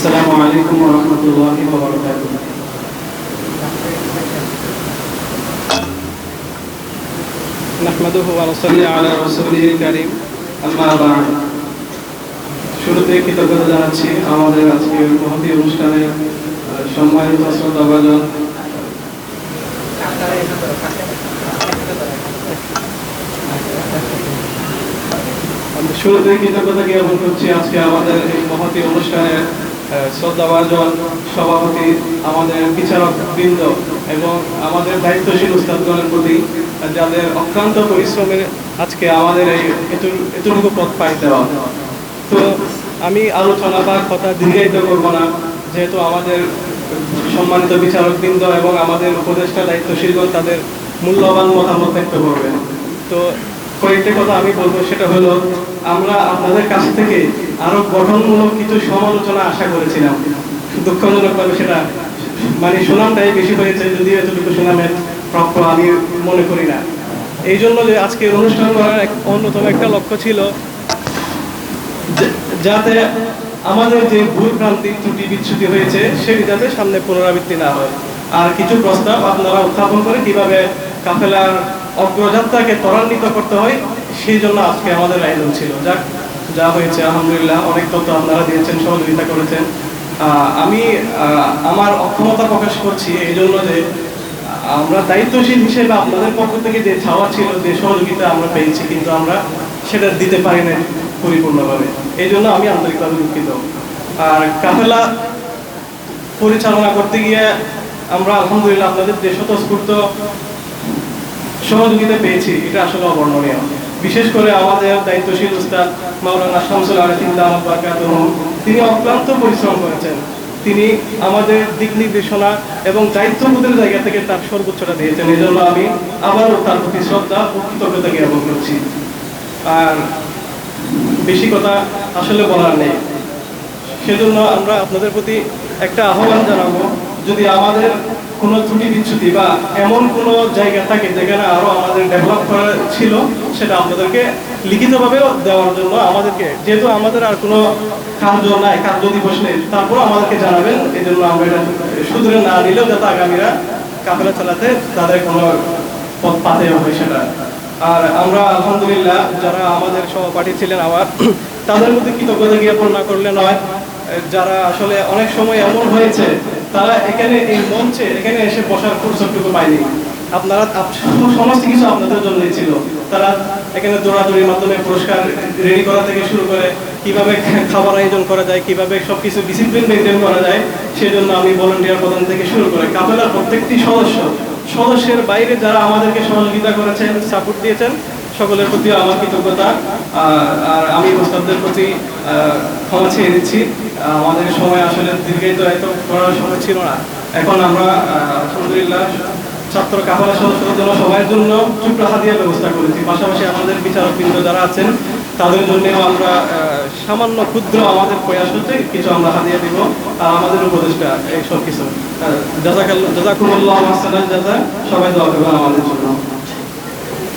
আসসালামু আলাইকুম ওয়া রাহমাতুল্লাহি ওয়া বারাকাতুহু। নাহমাদুহু ওয়া নুসাল্লি আলা রাসূলিল কারীম, আম্মা বা'দ। শুরুতে কৃতজ্ঞতা জানাচ্ছি আমাদের আজকের মহতী অনুষ্ঠানের সম্মানিত শ্রোতাভাজন, শুরুতে কৃতজ্ঞতা জ্ঞাপন করছি আজকে আমাদের এই মহতী অনুষ্ঠানের শ্রদ্ধাভাজন সভাপতি, আমাদের বিচারক বৃন্দ এবং আমাদের দায়িত্বশীল উস্তাদগণের প্রতি, যাদের অক্লান্ত পরিশ্রমের আজকে আমাদের এই এতটুকু পথ পাড়ি দেওয়া। তো আমি আলোচনা বা কথা দীর্ঘায়িত করব না, যেহেতু আমাদের সম্মানিত বিচারক বৃন্দ এবং আমাদের উপদেষ্টা দায়িত্বশীলগণ তাদের মূল্যবান মতামত ব্যক্ত করবেন। তো কয়েকটা কথা আমি বলবো, সেটা হলো আমরা আপনাদের কাছ থেকে আরো গঠনমূলক কিছু সমালোচনা আশা করেছিলাম। দুঃখজনকভাবে সেটা সুনামটাই বেশি হয়েছে, যদিও এতটুকু সুনামের প্রাপ্য আমি মনে করি না। এই জন্য যে আজকে অনুষ্ঠান করার অন্যতম একটা লক্ষ্য ছিল যাতে আমাদের যে ভুল ভ্রান্তি ত্রুটি বিচ্যুতি হয়েছে সেটি যাতে সামনে পুনরাবৃত্তি না হয়, আর কিছু প্রস্তাব আপনারা উত্থাপন করে কিভাবে কাফেলার অগ্রযাত্রাকে ত্বরান্বিত করতে হয় সেই জন্য আজকে আমাদের আয়োজন ছিল। যা হয়েছে আলহামদুলিল্লাহ, অনেক তথ্য আপনারা দিয়েছেন, সহযোগিতা করেছেন। আমি আমার অক্ষমতা প্রকাশ করছি এই জন্য যে আমরা দায়িত্বশীল হিসেবে আপনাদের পক্ষ থেকে যে চাওয়া ছিল, যে সহযোগিতা আমরা পেয়েছি, কিন্তু আমরা সেটা দিতে পারি না পরিপূর্ণভাবে। এই জন্য আমি আন্তরিকভাবে দুঃখিত। আর কাফেলা পরিচালনা করতে গিয়ে আমরা আলহামদুলিল্লাহ আপনাদের যে স্বতঃস্ফূর্ত সহযোগিতা পেয়েছি, এটা আসলে অবর্ণনীয়। বিশেষ করে আমাদের দায়িত্বশীল উস্তাদ মাওলানা শামসুল আরিফিন দামাত বারাকাতুহু, তিনি অক্লান্ত পরিশ্রম করেছেন। তিনি আমাদের দিক নির্দেশনা এবং দায়িত্ববোধের জায়গা থেকে তার সর্বোচ্চটা দিয়েছেন। এই জন্য আমি আবারও তার প্রতি শ্রদ্ধা ও কৃতজ্ঞতা জ্ঞাপন করছি। আর বেশি কথা আসলে বলার নেই, সেজন্য আমরা আপনাদের প্রতি একটা আহ্বান জানাবো, যদি আমাদের কোনো ত্রুটি বিচ্যুতি বা এমন কোনো জায়গা থাকে যেখানে আরও আমাদের ডেভেলপ করা ছিল, সেটা আপনাদেরকে লিখিতভাবে দেওয়ার জন্য আমাদেরকে, যেহেতু আমাদের আর কোনো কার্য দিবস নেই, তারপর আমাদেরকে জানাবেন। এই জন্য আমরা এটা শুধরে না নিলেও যাতে আগামীরা কাফেলা চালাতে তাদের কোনো পথ পাতে হবে সেটা। আর আমরা আলহামদুলিল্লাহ যারা আমাদের সহপাঠী ছিলেন আবার তাদের মধ্যে কৃতজ্ঞতা জ্ঞাপন না করলে নয়, যারা আসলে অনেক সময় এমন হয়েছে তারা এখানে এই মঞ্চে এখানে এসে বসার ফুরসতটুকু পায়নি। আপনারা সমস্ত কিছু আপনাদের জন্যই ছিল। তারা এখানে দৌড়াদৌড়ির মাধ্যমে পুরস্কার রেডি করা থেকে শুরু করে কিভাবে খাবার আয়োজন করা যায়, কিভাবে সবকিছু ডিসিপ্লিন মেনটেন করা যায়, সেজন্য আমি ভলান্টিয়ার প্রদান থেকে শুরু করে কাফেলার প্রত্যেকটি সদস্যের বাইরে যারা আমাদেরকে সহযোগিতা করেছেন, সাপোর্ট দিয়েছেন, সকলের প্রতি আমার কৃতজ্ঞতা। আর আমি ওস্তাদদের প্রতি ক্ষমা চেয়ে নিচ্ছি। আমাদের সময় আসলে দীর্ঘায়িত এত করার সময় ছিল না। এখন আমরা আলহামদুলিল্লাহ ছাত্র কাফেলা সদস্যদের জন্য সবার জন্য টুকরা হাদিয়ার ব্যবস্থা করেছি। পাশাপাশি আমাদের বিচারকবৃন্দ যারা আছেন তাদের জন্যও আমরা সামান্য ক্ষুদ্র আমাদের প্রয়াস হচ্ছে কিছু আমরা হাদিয়া দিব। আর আমাদের উপদেষ্টা এই সব কিছু জাযাকুমুল্লাহু আহসানাল জাযা, সবাই দোয়া করবেন আমাদের জন্য।